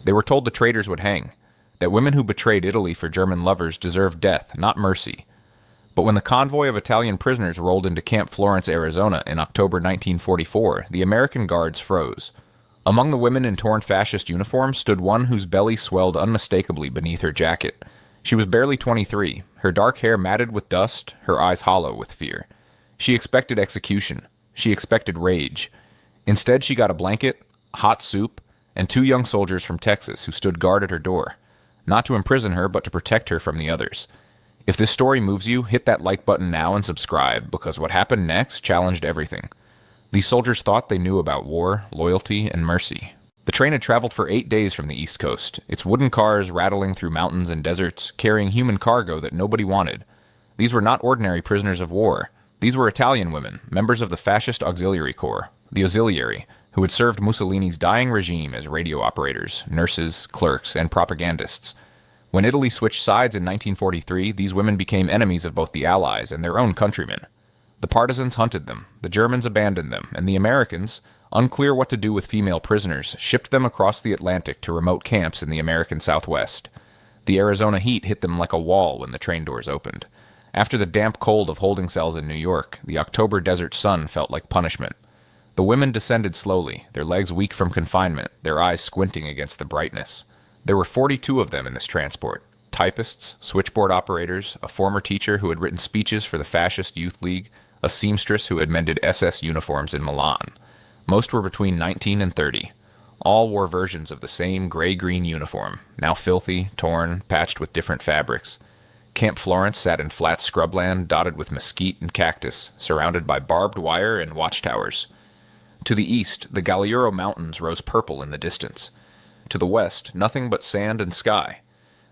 They were told the traitors would hang, that women who betrayed Italy for German lovers deserved death, not mercy. But when the convoy of Italian prisoners rolled into Camp Florence, Arizona in October 1944, the American guards froze. Among the women in torn fascist uniforms stood one whose belly swelled unmistakably beneath her jacket. She was barely 23, her dark hair matted with dust, her eyes hollow with fear. She expected execution. She expected rage. Instead, she got a blanket, hot soup, and 2 young soldiers from Texas who stood guard at her door, not to imprison her, but to protect her from the others. If this story moves you, hit that like button now and subscribe, because what happened next challenged everything. These soldiers thought they knew about war, loyalty, and mercy. The train had traveled for 8 days from the East Coast, its wooden cars rattling through mountains and deserts, carrying human cargo that nobody wanted. These were not ordinary prisoners of war. These were Italian women, members of the Fascist Auxiliary Corps, the Ausiliary, who had served Mussolini's dying regime as radio operators, nurses, clerks, and propagandists. When Italy switched sides in 1943, these women became enemies of both the Allies and their own countrymen. The partisans hunted them, the Germans abandoned them, and the Americans, unclear what to do with female prisoners, shipped them across the Atlantic to remote camps in the American Southwest. The Arizona heat hit them like a wall when the train doors opened. After the damp cold of holding cells in New York, the October desert sun felt like punishment. The women descended slowly, their legs weak from confinement, their eyes squinting against the brightness. There were 42 of them in this transport. Typists, switchboard operators, a former teacher who had written speeches for the Fascist Youth League, a seamstress who had mended SS uniforms in Milan. Most were between 19 and 30. All wore versions of the same gray-green uniform, now filthy, torn, patched with different fabrics. Camp Florence sat in flat scrubland dotted with mesquite and cactus, surrounded by barbed wire and watchtowers. To the east, the Galiuro Mountains rose purple in the distance. To the west, nothing but sand and sky.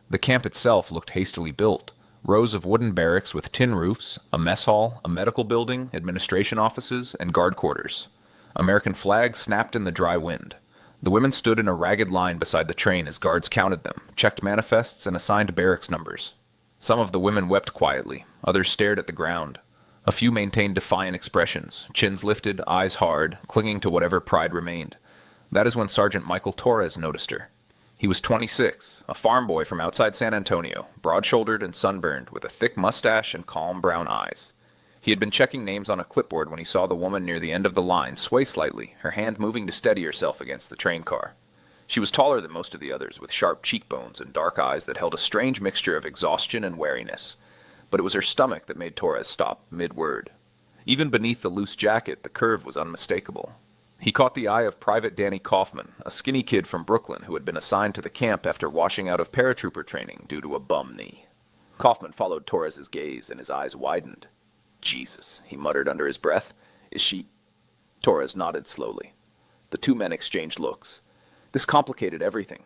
The camp itself looked hastily built. Rows of wooden barracks with tin roofs, a mess hall, a medical building, administration offices, and guard quarters. American flags snapped in the dry wind. The women stood in a ragged line beside the train as guards counted them, checked manifests, and assigned barracks numbers. Some of the women wept quietly. Others stared at the ground. A few maintained defiant expressions, chins lifted, eyes hard, clinging to whatever pride remained. That is when Sergeant Michael Torres noticed her. He was 26, a farm boy from outside San Antonio, broad-shouldered and sunburned, with a thick mustache and calm brown eyes. He had been checking names on a clipboard when he saw the woman near the end of the line sway slightly, her hand moving to steady herself against the train car. She was taller than most of the others, with sharp cheekbones and dark eyes that held a strange mixture of exhaustion and wariness. But it was her stomach that made Torres stop mid-word. Even beneath the loose jacket, the curve was unmistakable. He caught the eye of Private Danny Kaufman, a skinny kid from Brooklyn who had been assigned to the camp after washing out of paratrooper training due to a bum knee. Kaufman followed Torres's gaze, and his eyes widened. "Jesus," he muttered under his breath. "Is she—" Torres nodded slowly. The 2 men exchanged looks. This complicated everything.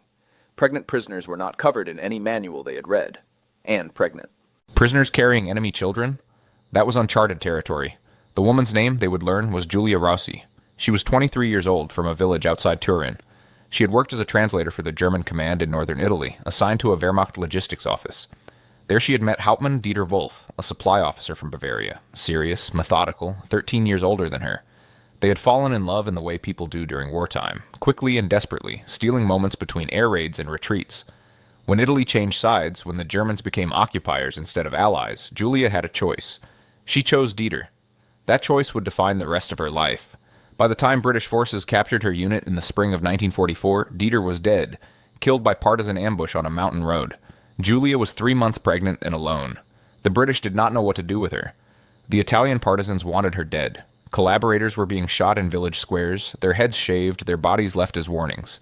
Pregnant prisoners were not covered in any manual they had read. And pregnant. Prisoners carrying enemy children? That was uncharted territory. The woman's name, they would learn, was Giulia Rossi. She was 23 years old, from a village outside Turin. She had worked as a translator for the German command in northern Italy, assigned to a Wehrmacht logistics office. There she had met Hauptmann Dieter Wolf, a supply officer from Bavaria, serious, methodical, 13 years older than her. They had fallen in love in the way people do during wartime, quickly and desperately, stealing moments between air raids and retreats. When Italy changed sides, when the Germans became occupiers instead of allies, Giulia had a choice. She chose Dieter. That choice would define the rest of her life. By the time British forces captured her unit in the spring of 1944, Dieter was dead, killed by partisan ambush on a mountain road. Giulia was 3 months pregnant and alone. The British did not know what to do with her. The Italian partisans wanted her dead. Collaborators were being shot in village squares, their heads shaved, their bodies left as warnings.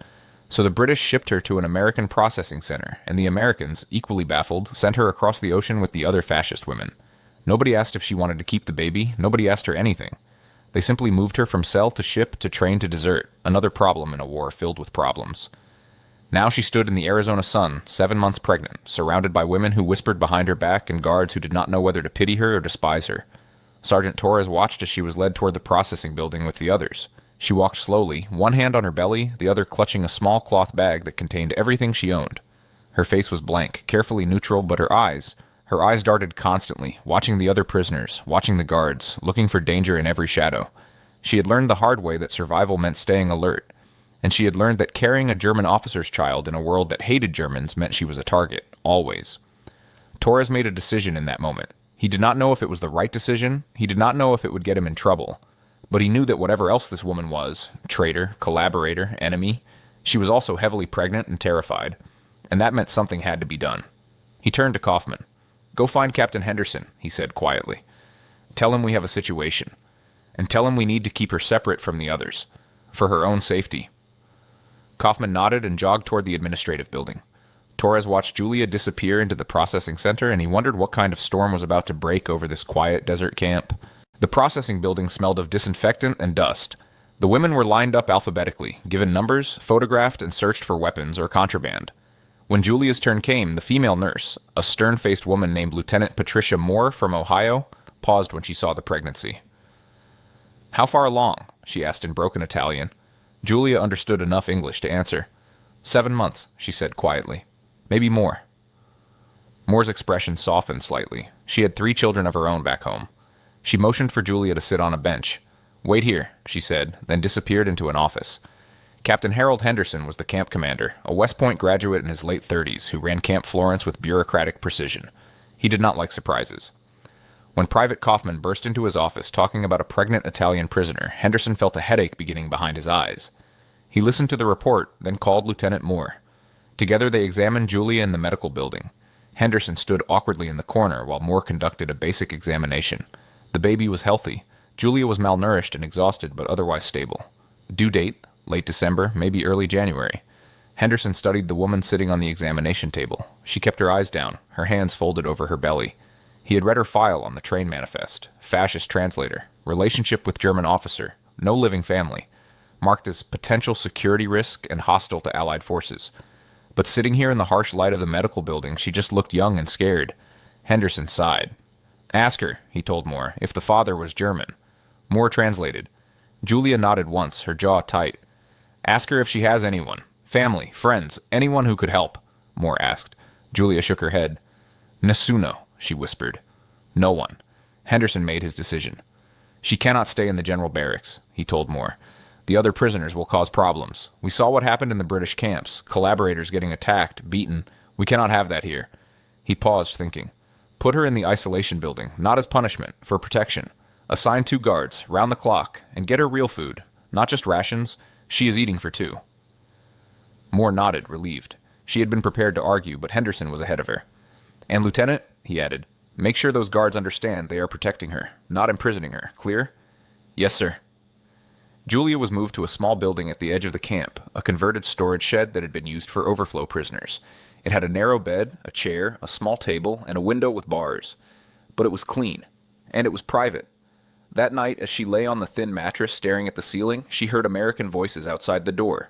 So the British shipped her to an American processing center, and the Americans, equally baffled, sent her across the ocean with the other fascist women. Nobody asked if she wanted to keep the baby, nobody asked her anything. They simply moved her from cell to ship to train to desert, another problem in a war filled with problems. Now she stood in the Arizona sun, 7 months pregnant, surrounded by women who whispered behind her back and guards who did not know whether to pity her or despise her. Sergeant Torres watched as she was led toward the processing building with the others. She walked slowly, one hand on her belly, the other clutching a small cloth bag that contained everything she owned. Her face was blank, carefully neutral, but her eyes darted constantly, watching the other prisoners, watching the guards, looking for danger in every shadow. She had learned the hard way that survival meant staying alert. and she had learned that carrying a German officer's child in a world that hated Germans meant she was a target, always. Torres made a decision in that moment. He did not know if it was the right decision, he did not know if it would get him in trouble, but he knew that whatever else this woman was, traitor, collaborator, enemy, she was also heavily pregnant and terrified, and that meant something had to be done. He turned to Kaufman. "Go find Captain Henderson," he said quietly. "Tell him we have a situation, and tell him we need to keep her separate from the others, for her own safety." Kaufman nodded and jogged toward the administrative building. Torres watched Julia disappear into the processing center, and he wondered what kind of storm was about to break over this quiet desert camp. The processing building smelled of disinfectant and dust. The women were lined up alphabetically, given numbers, photographed, and searched for weapons or contraband. When Julia's turn came, the female nurse, a stern-faced woman named Lieutenant Patricia Moore from Ohio, paused when she saw the pregnancy. "How far along?" she asked in broken Italian. Julia understood enough English to answer. 7 months, she said quietly. "Maybe more." Moore's expression softened slightly. She had 3 children of her own back home. She motioned for Julia to sit on a bench. "Wait here," she said, then disappeared into an office. Captain Harold Henderson was the camp commander, a West Point graduate in his late 30s who ran Camp Florence with bureaucratic precision. He did not like surprises. When Private Kaufman burst into his office talking about a pregnant Italian prisoner, Henderson felt a headache beginning behind his eyes. He listened to the report, then called Lieutenant Moore. Together they examined Julia in the medical building. Henderson stood awkwardly in the corner while Moore conducted a basic examination. The baby was healthy. Julia was malnourished and exhausted, but otherwise stable. Due date, late December, maybe early January. Henderson studied the woman sitting on the examination table. She kept her eyes down, her hands folded over her belly. He had read her file on the train manifest. Fascist translator. Relationship with German officer. No living family. Marked as potential security risk and hostile to Allied forces. But sitting here in the harsh light of the medical building, she just looked young and scared. Henderson sighed. "Ask her," he told Moore, "if the father was German." Moore translated. Julia nodded once, her jaw tight. "Ask her if she has anyone. Family, friends, anyone who could help," Moore asked. Julia shook her head. "Nessuno," she whispered. "No one." Henderson made his decision. "She cannot stay in the general barracks," he told Moore. "The other prisoners will cause problems. We saw what happened in the British camps, collaborators getting attacked, beaten. We cannot have that here." He paused, thinking. "Put her in the isolation building, not as punishment, for protection. Assign 2 guards, round the clock, and get her real food, not just rations. She is eating for 2. Moore nodded, relieved. She had been prepared to argue, but Henderson was ahead of her. "And Lieutenant," he added, "make sure those guards understand they are protecting her, not imprisoning her. Clear?" "Yes, sir." Julia was moved to a small building at the edge of the camp, a converted storage shed that had been used for overflow prisoners. It had a narrow bed, a chair, a small table, and a window with bars. But it was clean, and it was private. That night, as she lay on the thin mattress staring at the ceiling, she heard American voices outside the door.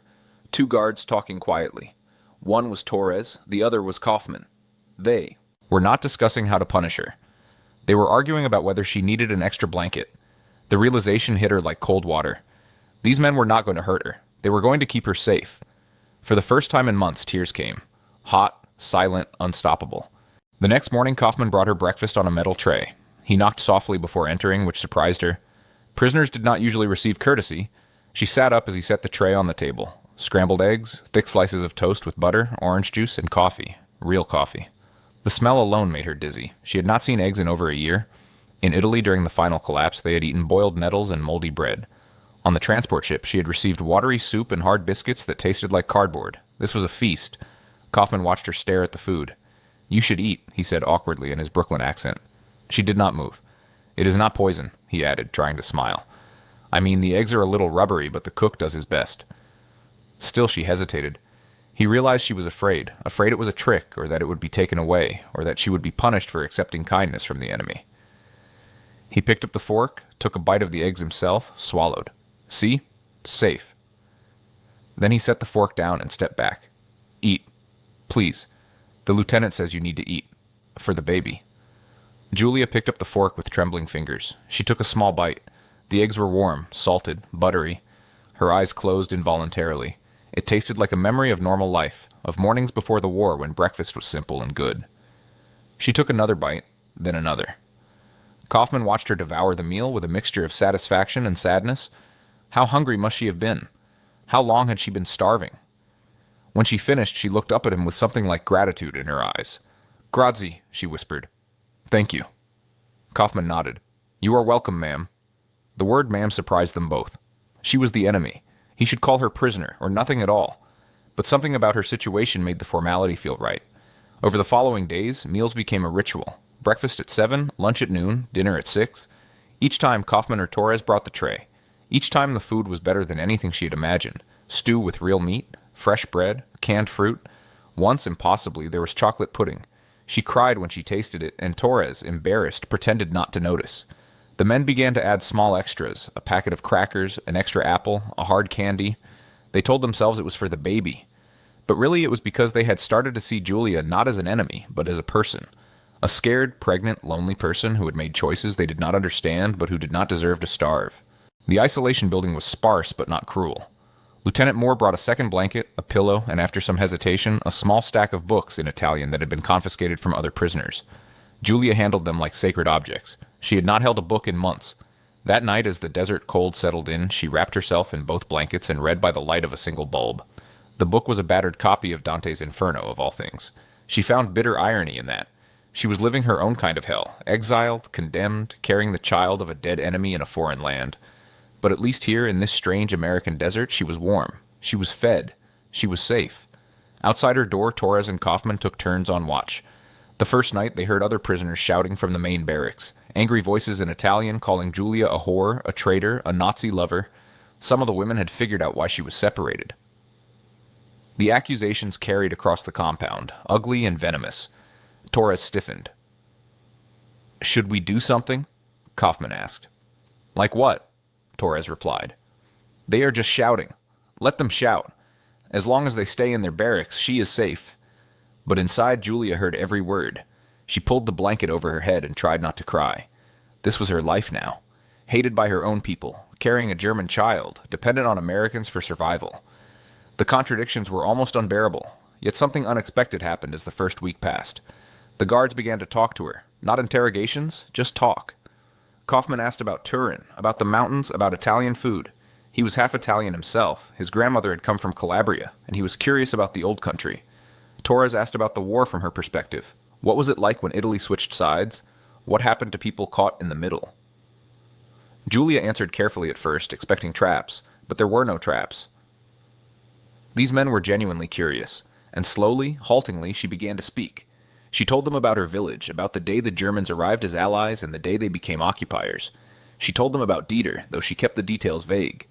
2 guards talking quietly. One was Torres, the other was Kaufman. They were not discussing how to punish her. They were arguing about whether she needed an extra blanket. The realization hit her like cold water. These men were not going to hurt her. They were going to keep her safe. For the first time in months, tears came. Hot, silent, unstoppable. The next morning, Kaufman brought her breakfast on a metal tray. He knocked softly before entering, which surprised her. Prisoners did not usually receive courtesy. She sat up as he set the tray on the table. Scrambled eggs, thick slices of toast with butter, orange juice, and coffee. Real coffee. The smell alone made her dizzy. She had not seen eggs in over a year. In Italy, during the final collapse, they had eaten boiled nettles and moldy bread. On the transport ship, she had received watery soup and hard biscuits that tasted like cardboard. This was a feast. Kaufman watched her stare at the food. "You should eat," he said awkwardly in his Brooklyn accent. She did not move. "It is not poison," he added, trying to smile. "I mean, the eggs are a little rubbery, but the cook does his best." Still she hesitated. He realized she was afraid it was a trick, or that it would be taken away, or that she would be punished for accepting kindness from the enemy. He picked up the fork, took a bite of the eggs himself, swallowed. "See? Safe." Then he set the fork down and stepped back. "Eat. Please. The lieutenant says you need to eat. For the baby." Julia picked up the fork with trembling fingers. She took a small bite. The eggs were warm, salted, buttery. Her eyes closed involuntarily. It tasted like a memory of normal life, of mornings before the war when breakfast was simple and good. She took another bite, then another. Kaufman watched her devour the meal with a mixture of satisfaction and sadness. How hungry must she have been? How long had she been starving? When she finished, she looked up at him with something like gratitude in her eyes. "Grazie," she whispered. "Thank you." Kaufman nodded. "You are welcome, ma'am." The word ma'am surprised them both. She was the enemy. He should call her prisoner, or nothing at all. But something about her situation made the formality feel right. Over the following days, meals became a ritual. Breakfast at 7, lunch at noon, dinner at 6. Each time, Kaufman or Torres brought the tray. Each time the food was better than anything she had imagined. Stew with real meat, fresh bread, canned fruit. Once, impossibly, there was chocolate pudding. She cried when she tasted it, and Torres, embarrassed, pretended not to notice. The men began to add small extras, a packet of crackers, an extra apple, a hard candy. They told themselves it was for the baby. But really it was because they had started to see Julia not as an enemy, but as a person. A scared, pregnant, lonely person who had made choices they did not understand, but who did not deserve to starve. The isolation building was sparse, but not cruel. Lieutenant Moore brought a second blanket, a pillow, and after some hesitation, a small stack of books in Italian that had been confiscated from other prisoners. Julia handled them like sacred objects. She had not held a book in months. That night, as the desert cold settled in, she wrapped herself in both blankets and read by the light of a single bulb. The book was a battered copy of Dante's Inferno, of all things. She found bitter irony in that. She was living her own kind of hell, exiled, condemned, carrying the child of a dead enemy in a foreign land. But at least here, in this strange American desert, she was warm. She was fed. She was safe. Outside her door, Torres and Kaufman took turns on watch. The first night, they heard other prisoners shouting from the main barracks. Angry voices in Italian calling Julia a whore, a traitor, a Nazi lover. Some of the women had figured out why she was separated. The accusations carried across the compound, ugly and venomous. Torres stiffened. "Should we do something?" Kaufman asked. "Like what?" Torres replied. "They are just shouting. Let them shout. As long as they stay in their barracks, she is safe." But inside, Julia heard every word. She pulled the blanket over her head and tried not to cry. This was her life now. Hated by her own people, carrying a German child, dependent on Americans for survival. The contradictions were almost unbearable, yet something unexpected happened as the first week passed. The guards began to talk to her. Not interrogations, just talk. Kaufman asked about Turin, about the mountains, about Italian food. He was half Italian himself. His grandmother had come from Calabria, and he was curious about the old country. Torres asked about the war from her perspective. What was it like when Italy switched sides? What happened to people caught in the middle? Julia answered carefully at first, expecting traps, but there were no traps. These men were genuinely curious, and slowly, haltingly, she began to speak. She told them about her village, about the day the Germans arrived as allies and the day they became occupiers. She told them about Dieter, though she kept the details vague.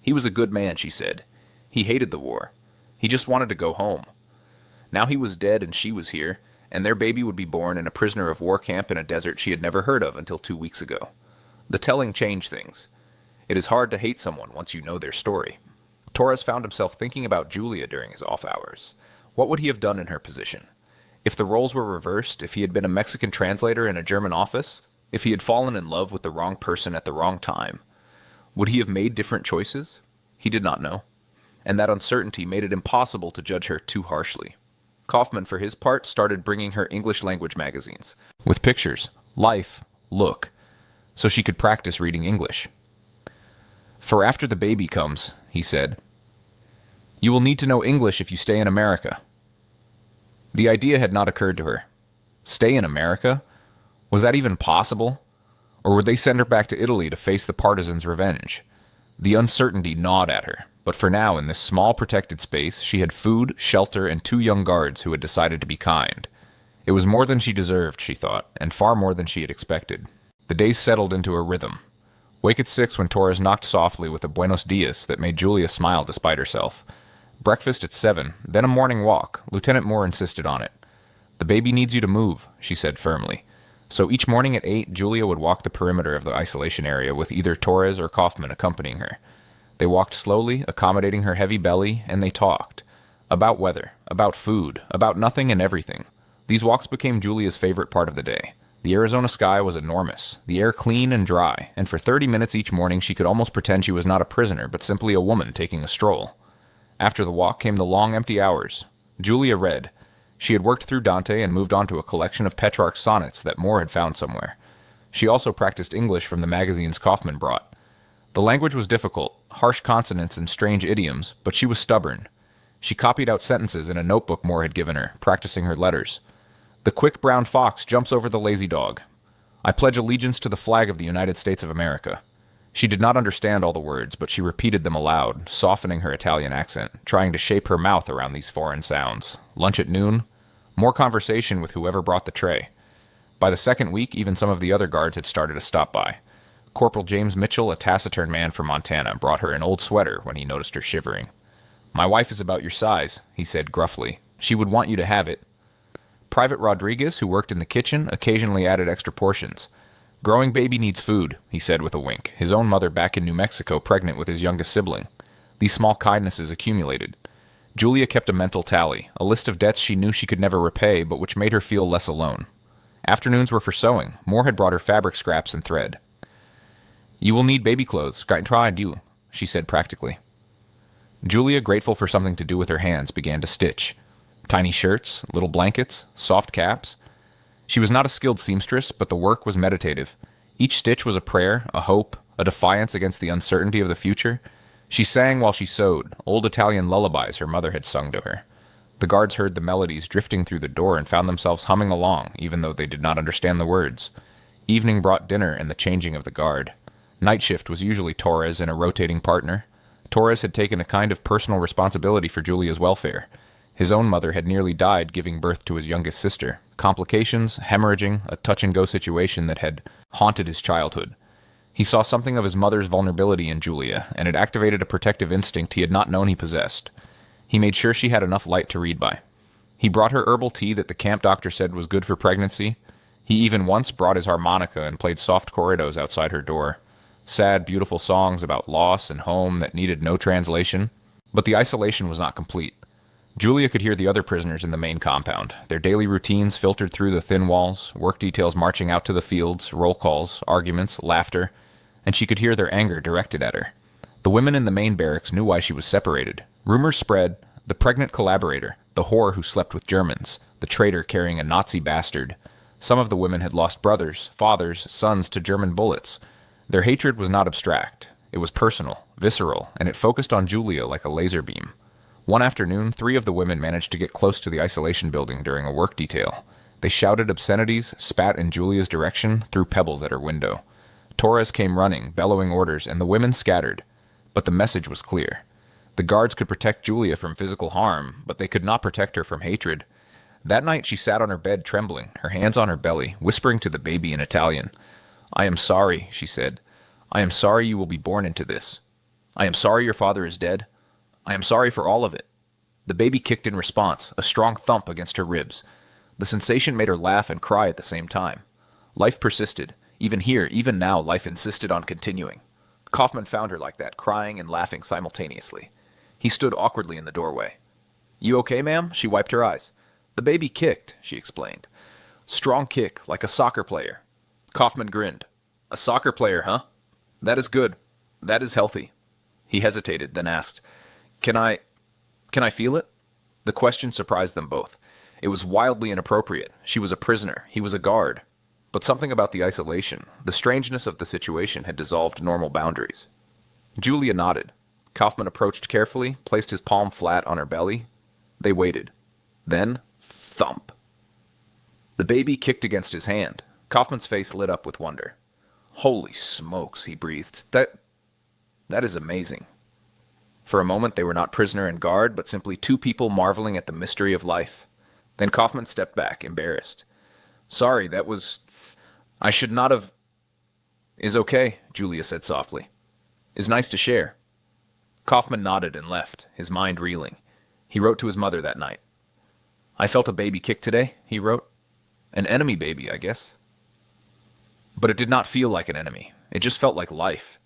He was a good man, she said. He hated the war. He just wanted to go home. Now he was dead and she was here, and their baby would be born in a prisoner of war camp in a desert she had never heard of until 2 weeks ago. The telling changed things. It is hard to hate someone once you know their story. Torres found himself thinking about Julia during his off hours. What would he have done in her position? If the roles were reversed, if he had been a Mexican translator in a German office, if he had fallen in love with the wrong person at the wrong time, would he have made different choices? He did not know. And that uncertainty made it impossible to judge her too harshly. Kaufman, for his part, started bringing her English-language magazines, with pictures, life, look, so she could practice reading English. "For after the baby comes," he said, "you will need to know English if you stay in America." The idea had not occurred to her. Stay in America? Was that even possible? Or would they send her back to Italy to face the partisans' revenge? The uncertainty gnawed at her, but for now, in this small protected space, she had food, shelter, and 2 young guards who had decided to be kind. It was more than she deserved, she thought, and far more than she had expected. The days settled into a rhythm. Wake at 6 when Torres knocked softly with a buenos dias that made Julia smile despite herself. Breakfast at 7, then a morning walk. Lieutenant Moore insisted on it. "The baby needs you to move," she said firmly. So each morning at 8, Julia would walk the perimeter of the isolation area with either Torres or Kaufman accompanying her. They walked slowly, accommodating her heavy belly, and they talked. About weather, about food, about nothing and everything. These walks became Julia's favorite part of the day. The Arizona sky was enormous, the air clean and dry, and for 30 minutes each morning she could almost pretend she was not a prisoner, but simply a woman taking a stroll. After the walk came the long empty hours. Julia read. She had worked through Dante and moved on to a collection of Petrarch's sonnets that Moore had found somewhere. She also practiced English from the magazines Kaufman brought. The language was difficult, harsh consonants and strange idioms, but she was stubborn. She copied out sentences in a notebook Moore had given her, practicing her letters. The quick brown fox jumps over the lazy dog. I pledge allegiance to the flag of the United States of America. She did not understand all the words, but she repeated them aloud, softening her Italian accent, trying to shape her mouth around these foreign sounds. Lunch at noon. More conversation with whoever brought the tray. By the second week, even some of the other guards had started to stop by. Corporal James Mitchell, a taciturn man from Montana, brought her an old sweater when he noticed her shivering. "My wife is about your size," he said gruffly. "She would want you to have it." Private Rodriguez, who worked in the kitchen, occasionally added extra portions. "Growing baby needs food," he said with a wink, his own mother back in New Mexico pregnant with his youngest sibling. These small kindnesses accumulated. Julia kept a mental tally, a list of debts she knew she could never repay, but which made her feel less alone. Afternoons were for sewing. Moore had brought her fabric scraps and thread. "You will need baby clothes, she said practically. Julia, grateful for something to do with her hands, began to stitch. Tiny shirts, little blankets, soft caps. She was not a skilled seamstress, but the work was meditative. Each stitch was a prayer, a hope, a defiance against the uncertainty of the future. She sang while she sewed, old Italian lullabies her mother had sung to her. The guards heard the melodies drifting through the door and found themselves humming along, even though they did not understand the words. Evening brought dinner and the changing of the guard. Night shift was usually Torres and a rotating partner. Torres had taken a kind of personal responsibility for Julia's welfare. His own mother had nearly died giving birth to his youngest sister. Complications, hemorrhaging, a touch-and-go situation that had haunted his childhood. He saw something of his mother's vulnerability in Julia, and it activated a protective instinct he had not known he possessed. He made sure she had enough light to read by. He brought her herbal tea that the camp doctor said was good for pregnancy. He even once brought his harmonica and played soft corridos outside her door. Sad, beautiful songs about loss and home that needed no translation. But the isolation was not complete. Julia could hear the other prisoners in the main compound, their daily routines filtered through the thin walls, work details marching out to the fields, roll calls, arguments, laughter, and she could hear their anger directed at her. The women in the main barracks knew why she was separated. Rumors spread, the pregnant collaborator, the whore who slept with Germans, the traitor carrying a Nazi bastard. Some of the women had lost brothers, fathers, sons to German bullets. Their hatred was not abstract. It was personal, visceral, and it focused on Julia like a laser beam. One afternoon, 3 of the women managed to get close to the isolation building during a work detail. They shouted obscenities, spat in Julia's direction, threw pebbles at her window. Torres came running, bellowing orders, and the women scattered. But the message was clear. The guards could protect Julia from physical harm, but they could not protect her from hatred. That night she sat on her bed trembling, her hands on her belly, whispering to the baby in Italian. "I am sorry," she said. "I am sorry you will be born into this. I am sorry your father is dead. I am sorry for all of it." The baby kicked in response, a strong thump against her ribs. The sensation made her laugh and cry at the same time. Life persisted. Even here, even now, life insisted on continuing. Kaufman found her like that, crying and laughing simultaneously. He stood awkwardly in the doorway. "You okay, ma'am?" She wiped her eyes. "The baby kicked," she explained. "Strong kick, like a soccer player." Kaufman grinned. "A soccer player, huh? That is good. That is healthy." He hesitated, then asked, Can I feel it?" The question surprised them both. It was wildly inappropriate. She was a prisoner. He was a guard. But something about the isolation, the strangeness of the situation had dissolved normal boundaries. Julia nodded. Kaufman approached carefully, placed his palm flat on her belly. They waited. Then, thump. The baby kicked against his hand. Kaufman's face lit up with wonder. "Holy smokes," he breathed. That is amazing." For a moment they were not prisoner and guard, but simply 2 people marveling at the mystery of life. Then Kaufman stepped back, embarrassed. "Sorry, I should not have—" "Is okay," Julia said softly. "Is nice to share." Kaufman nodded and left, his mind reeling. He wrote to his mother that night. "I felt a baby kick today," he wrote. "An enemy baby, I guess." But it did not feel like an enemy. It just felt like life.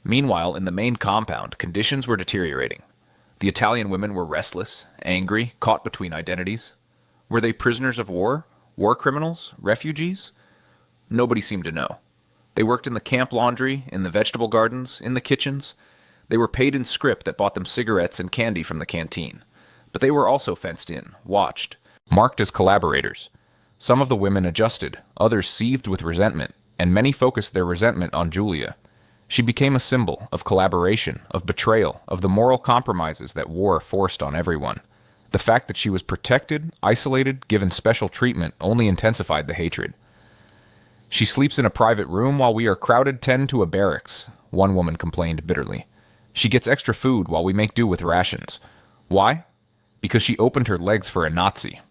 Meanwhile, in the main compound, conditions were deteriorating. The Italian women were restless, angry, caught between identities. Were they prisoners of war? War criminals? Refugees? Nobody seemed to know. They worked in the camp laundry, in the vegetable gardens, in the kitchens. They were paid in scrip that bought them cigarettes and candy from the canteen. But they were also fenced in, watched, marked as collaborators. Some of the women adjusted, others seethed with resentment, and many focused their resentment on Julia. She became a symbol of collaboration, of betrayal, of the moral compromises that war forced on everyone. The fact that she was protected, isolated, given special treatment only intensified the hatred. "She sleeps in a private room while we are crowded 10 to a barracks," one woman complained bitterly. "She gets extra food while we make do with rations. Why? Because she opened her legs for a Nazi."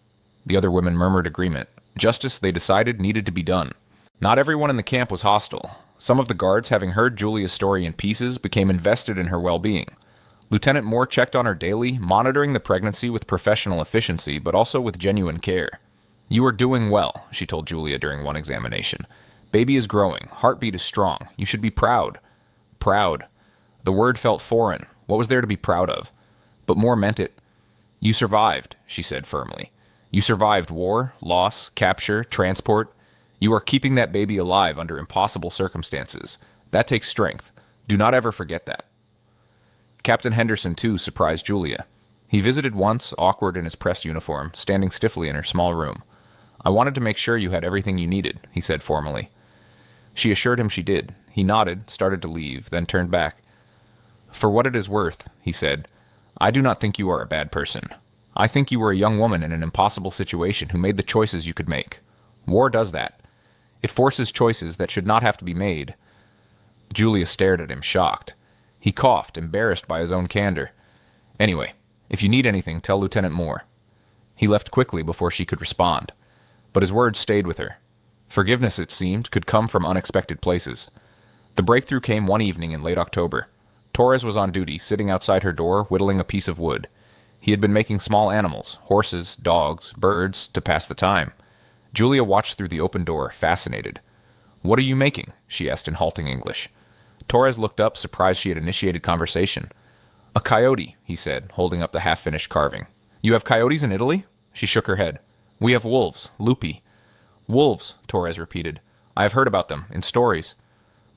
The other women murmured agreement. Justice, they decided, needed to be done. Not everyone in the camp was hostile. Some of the guards, having heard Julia's story in pieces, became invested in her well-being. Lieutenant Moore checked on her daily, monitoring the pregnancy with professional efficiency, but also with genuine care. "You are doing well," she told Julia during one examination. "Baby is growing. Heartbeat is strong. You should be proud." Proud. The word felt foreign. What was there to be proud of? But Moore meant it. "You survived," she said firmly. "You survived war, loss, capture, transport. You are keeping that baby alive under impossible circumstances. That takes strength. Do not ever forget that." Captain Henderson, too, surprised Julia. He visited once, awkward in his pressed uniform, standing stiffly in her small room. "I wanted to make sure you had everything you needed," he said formally. She assured him she did. He nodded, started to leave, then turned back. "For what it is worth," he said, "I do not think you are a bad person. I think you were a young woman in an impossible situation who made the choices you could make. War does that. It forces choices that should not have to be made." Julia stared at him, shocked. He coughed, embarrassed by his own candor. "Anyway, if you need anything, tell Lieutenant Moore." He left quickly before she could respond. But his words stayed with her. Forgiveness, it seemed, could come from unexpected places. The breakthrough came one evening in late October. Torres was on duty, sitting outside her door, whittling a piece of wood. He had been making small animals, horses, dogs, birds, to pass the time. Julia watched through the open door, fascinated. "What are you making?" she asked in halting English. Torres looked up, surprised she had initiated conversation. "A coyote," he said, holding up the half-finished carving. "You have coyotes in Italy?" She shook her head. "We have wolves, lupi." "Wolves," Torres repeated. "I have heard about them, in stories."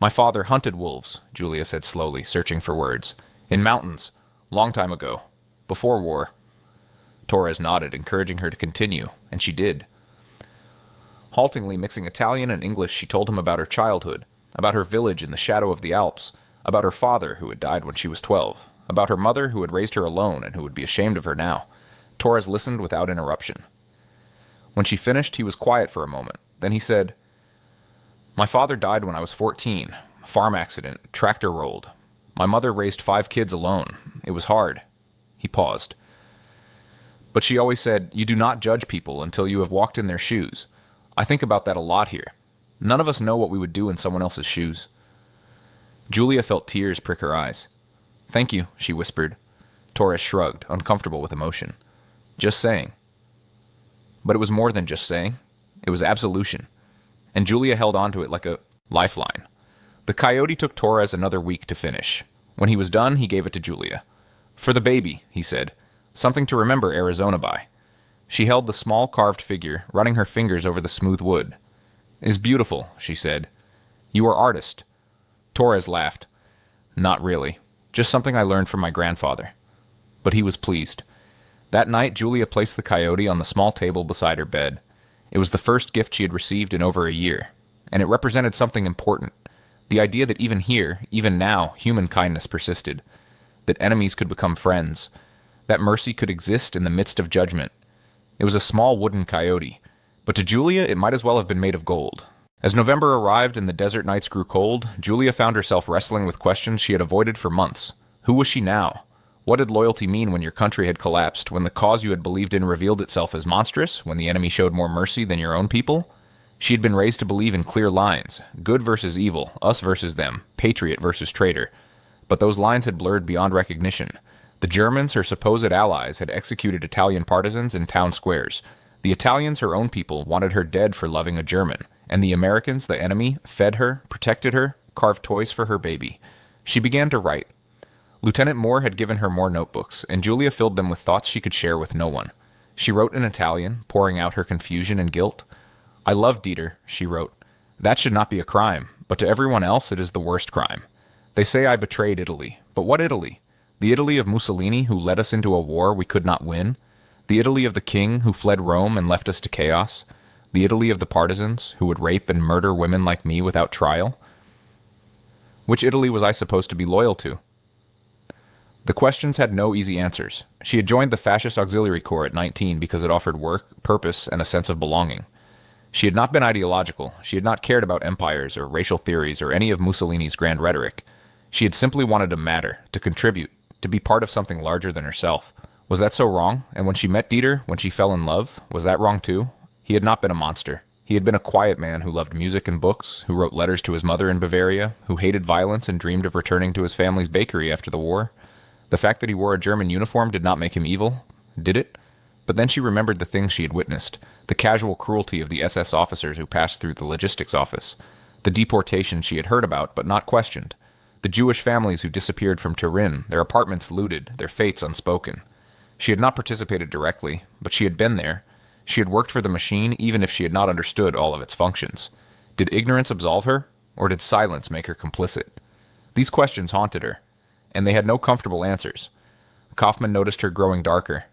"My father hunted wolves," Julia said slowly, searching for words. "In mountains. Long time ago. Before war." Torres nodded, encouraging her to continue, and she did. Haltingly mixing Italian and English, she told him about her childhood, about her village in the shadow of the Alps, about her father who had died when she was 12, about her mother who had raised her alone and who would be ashamed of her now. Torres listened without interruption. When she finished, he was quiet for a moment. Then he said, "My father died when I was 14. Farm accident, tractor rolled. My mother raised 5 kids alone. It was hard." He paused. "But she always said, you do not judge people until you have walked in their shoes. I think about that a lot here. None of us know what we would do in someone else's shoes." Julia felt tears prick her eyes. "Thank you," she whispered. Torres shrugged, uncomfortable with emotion. "Just saying." But it was more than just saying. It was absolution. And Julia held on to it like a lifeline. The coyote took Torres another week to finish. When he was done, he gave it to Julia. "For the baby," he said. "Something to remember Arizona by." She held the small carved figure, running her fingers over the smooth wood. "It is beautiful," she said. "You are artist." Torres laughed. "Not really. Just something I learned from my grandfather." But he was pleased. That night, Julia placed the coyote on the small table beside her bed. It was the first gift she had received in over a year, and it represented something important. The idea that even here, even now, human kindness persisted. That enemies could become friends. That mercy could exist in the midst of judgment. It was a small wooden coyote, but to Julia it might as well have been made of gold. As November arrived and the desert nights grew cold, Julia found herself wrestling with questions she had avoided for months. Who was she now? What did loyalty mean when your country had collapsed, when the cause you had believed in revealed itself as monstrous, when the enemy showed more mercy than your own people? She had been raised to believe in clear lines, good versus evil, us versus them, patriot versus traitor. But those lines had blurred beyond recognition. The Germans, her supposed allies, had executed Italian partisans in town squares. The Italians, her own people, wanted her dead for loving a German, and the Americans, the enemy, fed her, protected her, carved toys for her baby. She began to write. Lieutenant Moore had given her more notebooks, and Julia filled them with thoughts she could share with no one. She wrote in Italian, pouring out her confusion and guilt. "I love Dieter," she wrote. "That should not be a crime, but to everyone else it is the worst crime. They say I betrayed Italy, but what Italy? The Italy of Mussolini, who led us into a war we could not win? The Italy of the king, who fled Rome and left us to chaos? The Italy of the partisans, who would rape and murder women like me without trial?" Which Italy was I supposed to be loyal to? The questions had no easy answers. She had joined the fascist auxiliary corps at 19 because it offered work, purpose, and a sense of belonging. She had not been ideological. She had not cared about empires or racial theories or any of Mussolini's grand rhetoric. She had simply wanted to matter, to contribute, to be part of something larger than herself. Was that so wrong? And when she met Dieter, when she fell in love, was that wrong too? He had not been a monster. He had been a quiet man who loved music and books, who wrote letters to his mother in Bavaria, who hated violence and dreamed of returning to his family's bakery after the war. The fact that he wore a German uniform did not make him evil, did it? But then she remembered the things she had witnessed, the casual cruelty of the SS officers who passed through the logistics office, the deportation she had heard about but not questioned, the Jewish families who disappeared from Turin, their apartments looted, their fates unspoken. She had not participated directly, but she had been there. She had worked for the machine even if she had not understood all of its functions. Did ignorance absolve her, or did silence make her complicit? These questions haunted her, and they had no comfortable answers. Kaufman noticed her growing darker.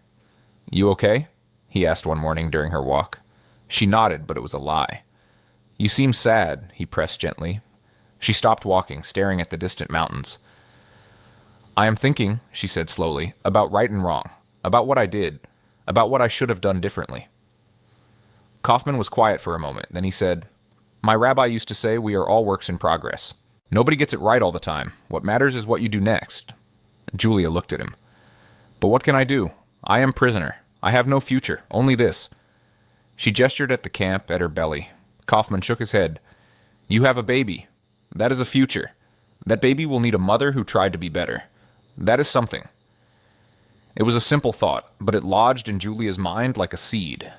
"You okay?" he asked one morning during her walk. She nodded, but it was a lie. "You seem sad," he pressed gently. She stopped walking, staring at the distant mountains. "I am thinking," she said slowly, "about right and wrong, about what I did, about what I should have done differently." Kaufman was quiet for a moment, then he said, "My rabbi used to say we are all works in progress. Nobody gets it right all the time. What matters is what you do next." Julia looked at him. "But what can I do? I am prisoner. I have no future, only this." She gestured at the camp, at her belly. Kaufman shook his head. "You have a baby. That is a future. That baby will need a mother who tried to be better. That is something." It was a simple thought, but it lodged in Julia's mind like a seed.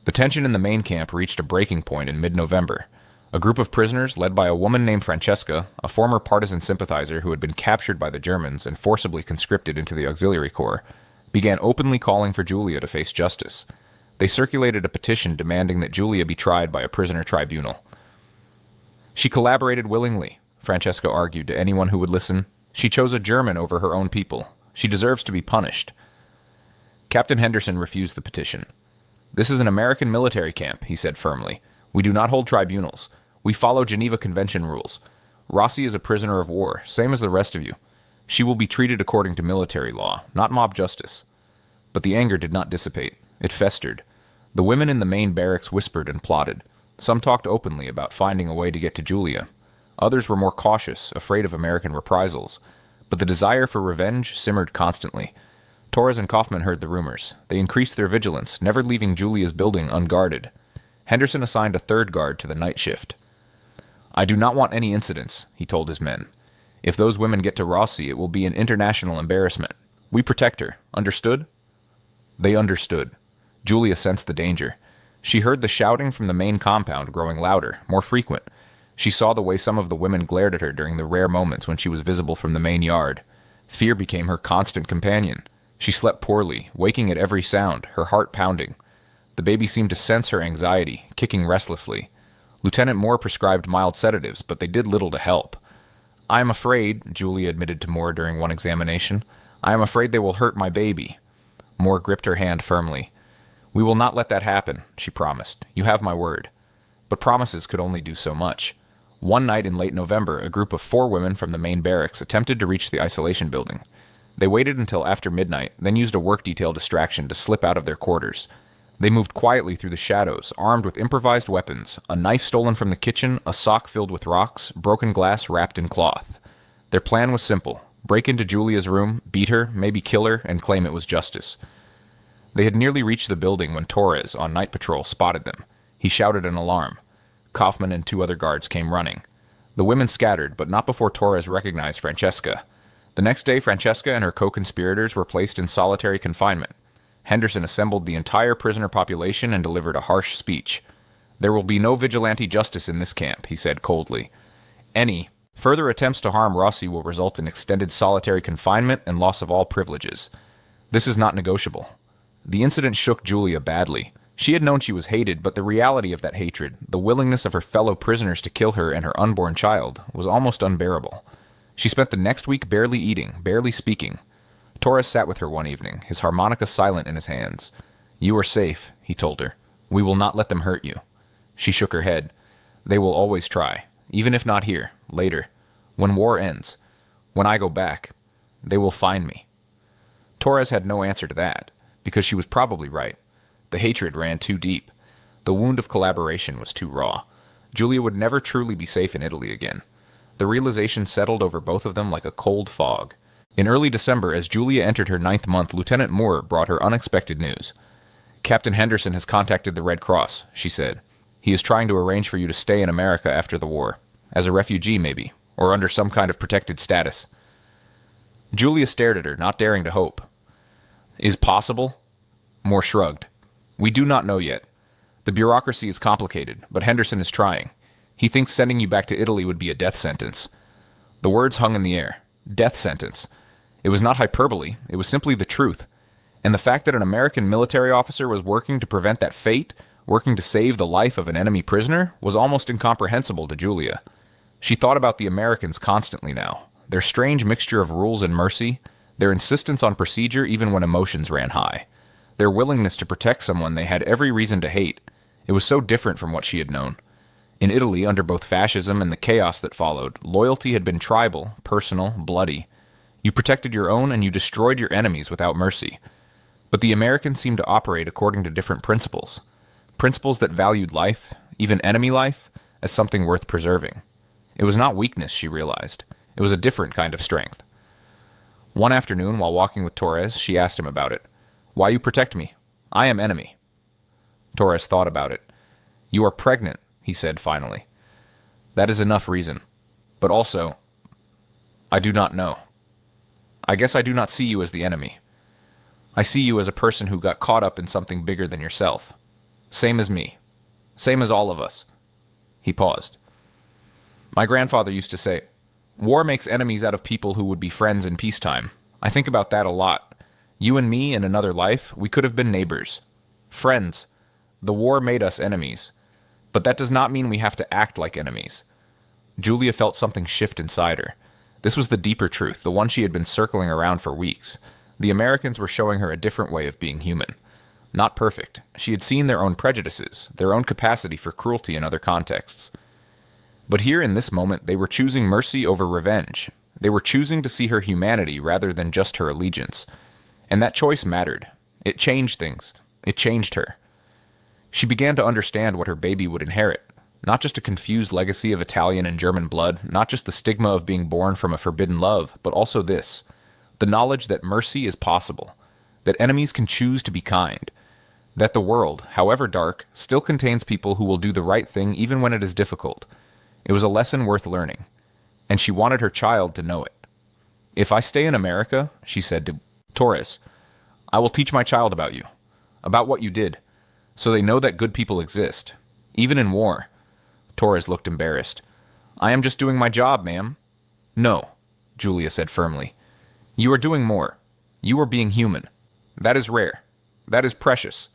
The tension in the main camp reached a breaking point in mid-November. A group of prisoners, led by a woman named Francesca, a former partisan sympathizer who had been captured by the Germans and forcibly conscripted into the auxiliary corps, began openly calling for Julia to face justice. They circulated a petition demanding that Julia be tried by a prisoner tribunal. "She collaborated willingly," Francesca argued to anyone who would listen. "She chose a German over her own people. She deserves to be punished." Captain Henderson refused the petition. "This is an American military camp," he said firmly. "We do not hold tribunals. We follow Geneva Convention rules. Rossi is a prisoner of war, same as the rest of you. She will be treated according to military law, not mob justice." But the anger did not dissipate. It festered. The women in the main barracks whispered and plotted. Some talked openly about finding a way to get to Julia. Others were more cautious, afraid of American reprisals. But the desire for revenge simmered constantly. Torres and Kaufman heard the rumors. They increased their vigilance, never leaving Julia's building unguarded. Henderson assigned a third guard to the night shift. "I do not want any incidents," he told his men. "If those women get to Rossi, it will be an international embarrassment. We protect her. Understood?" They understood. Julia sensed the danger. She heard the shouting from the main compound growing louder, more frequent. She saw the way some of the women glared at her during the rare moments when she was visible from the main yard. Fear became her constant companion. She slept poorly, waking at every sound, her heart pounding. The baby seemed to sense her anxiety, kicking restlessly. Lieutenant Moore prescribed mild sedatives, but they did little to help. "I am afraid," Julia admitted to Moore during one examination, "I am afraid they will hurt my baby." Moore gripped her hand firmly. "We will not let that happen," she promised. "You have my word." But promises could only do so much. One night in late November, a group of 4 women from the main barracks attempted to reach the isolation building. They waited until after midnight, then used a work detail distraction to slip out of their quarters. They moved quietly through the shadows, armed with improvised weapons, a knife stolen from the kitchen, a sock filled with rocks, broken glass wrapped in cloth. Their plan was simple: break into Julia's room, beat her, maybe kill her, and claim it was justice. They had nearly reached the building when Torres, on night patrol, spotted them. He shouted an alarm. Kaufman and 2 other guards came running. The women scattered, but not before Torres recognized Francesca. The next day, Francesca and her co-conspirators were placed in solitary confinement. Henderson assembled the entire prisoner population and delivered a harsh speech. "There will be no vigilante justice in this camp," he said coldly. "Any further attempts to harm Rossi will result in extended solitary confinement and loss of all privileges. This is not negotiable." The incident shook Julia badly. She had known she was hated, but the reality of that hatred, the willingness of her fellow prisoners to kill her and her unborn child, was almost unbearable. She spent the next week barely eating, barely speaking. Torres sat with her one evening, his harmonica silent in his hands. "You are safe," he told her. "We will not let them hurt you." She shook her head. "They will always try. Even if not here, later. When war ends, when I go back, they will find me. Torres had no answer to that, because she was probably right. The hatred ran too deep. The wound of collaboration was too raw. Julia would never truly be safe in Italy again. The realization settled over both of them like a cold fog. In early December, as Julia entered her 9th month, Lieutenant Moore brought her unexpected news. Captain Henderson has contacted the Red Cross, she said. He is trying to arrange for you to stay in America after the war. As a refugee, maybe, or under some kind of protected status. Julia stared at her, not daring to hope. Is possible? Moore shrugged. We do not know yet. The bureaucracy is complicated, but Henderson is trying. He thinks sending you back to Italy would be a death sentence. The words hung in the air. Death sentence. It was not hyperbole, it was simply the truth. And the fact that an American military officer was working to prevent that fate, working to save the life of an enemy prisoner, was almost incomprehensible to Julia. She thought about the Americans constantly now, their strange mixture of rules and mercy, their insistence on procedure even when emotions ran high, their willingness to protect someone they had every reason to hate. It was so different from what she had known. In Italy, under both fascism and the chaos that followed, loyalty had been tribal, personal, bloody. You protected your own and you destroyed your enemies without mercy. But the Americans seemed to operate according to different principles. Principles that valued life, even enemy life, as something worth preserving. It was not weakness, she realized. It was a different kind of strength. One afternoon, while walking with Torres, she asked him about it. Why you protect me? I am enemy. Torres thought about it. You are pregnant, he said finally. That is enough reason. But also, I do not know. I guess I do not see you as the enemy. I see you as a person who got caught up in something bigger than yourself. Same as me. Same as all of us. He paused. My grandfather used to say, war makes enemies out of people who would be friends in peacetime. I think about that a lot. You and me in another life, we could have been neighbors. Friends. The war made us enemies. But that does not mean we have to act like enemies. Julia felt something shift inside her. This was the deeper truth, the one she had been circling around for weeks. The Americans were showing her a different way of being human. Not perfect. She had seen their own prejudices, their own capacity for cruelty in other contexts. But here in this moment, they were choosing mercy over revenge. They were choosing to see her humanity rather than just her allegiance. And that choice mattered. It changed things. It changed her. She began to understand what her baby would inherit. Not just a confused legacy of Italian and German blood, not just the stigma of being born from a forbidden love, but also this. The knowledge that mercy is possible. That enemies can choose to be kind. That the world, however dark, still contains people who will do the right thing even when it is difficult. It was a lesson worth learning. And she wanted her child to know it. If I stay in America, she said to Torres, I will teach my child about you. About what you did. So they know that good people exist. Even in war. Torres looked embarrassed. I am just doing my job, ma'am. No, Julia said firmly. You are doing more. You are being human. That is rare. That is precious.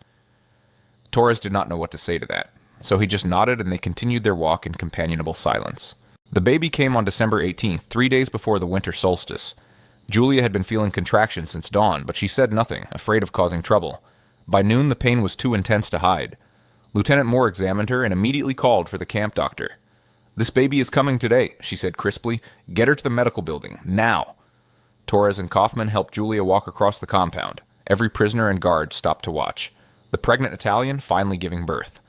Torres did not know what to say to that, so he just nodded and they continued their walk in companionable silence. The baby came on December 18th, 3 days before the winter solstice. Julia had been feeling contractions since dawn, but she said nothing, afraid of causing trouble. By noon, the pain was too intense to hide. Lieutenant Moore examined her and immediately called for the camp doctor. This baby is coming today, she said crisply. Get her to the medical building, now. Torres and Kaufman helped Julia walk across the compound. Every prisoner and guard stopped to watch. The pregnant Italian finally giving birth.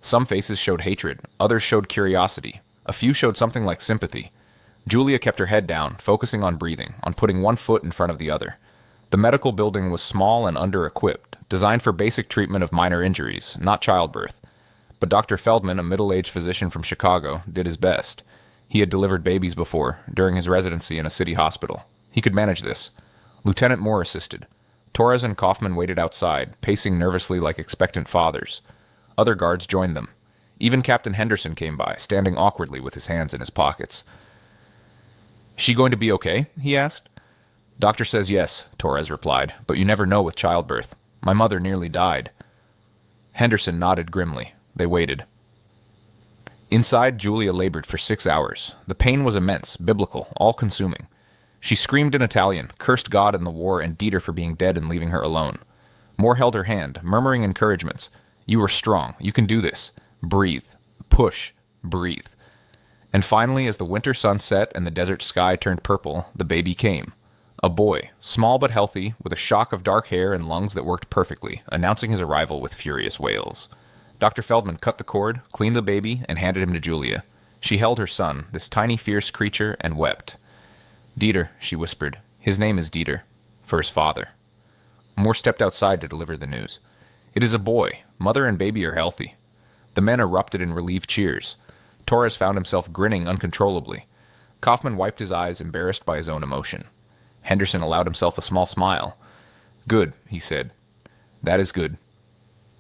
Some faces showed hatred, others showed curiosity. A few showed something like sympathy. Julia kept her head down, focusing on breathing, on putting one foot in front of the other. The medical building was small and under-equipped, designed for basic treatment of minor injuries, not childbirth. But Dr. Feldman, a middle-aged physician from Chicago, did his best. He had delivered babies before, during his residency in a city hospital. He could manage this. Lieutenant Moore assisted. Torres and Kaufman waited outside, pacing nervously like expectant fathers. Other guards joined them. Even Captain Henderson came by, standing awkwardly with his hands in his pockets. She going to be okay? He asked. Doctor says yes, Torres replied, but you never know with childbirth. My mother nearly died. Henderson nodded grimly. They waited. Inside, Julia labored for 6 hours. The pain was immense, biblical, all-consuming. She screamed in Italian, cursed God and the war, and Dieter for being dead and leaving her alone. Moore held her hand, murmuring encouragements. You are strong. You can do this. Breathe. Push. Breathe. And finally, as the winter sun set and the desert sky turned purple, the baby came. A boy, small but healthy, with a shock of dark hair and lungs that worked perfectly, announcing his arrival with furious wails. Dr. Feldman cut the cord, cleaned the baby, and handed him to Julia. She held her son, this tiny, fierce creature, and wept. "Dieter," she whispered. "His name is Dieter. For his father." Moore stepped outside to deliver the news. "It is a boy. Mother and baby are healthy." The men erupted in relieved cheers. Torres found himself grinning uncontrollably. Kaufman wiped his eyes, embarrassed by his own emotion. Henderson allowed himself a small smile. "Good," he said. "That is good."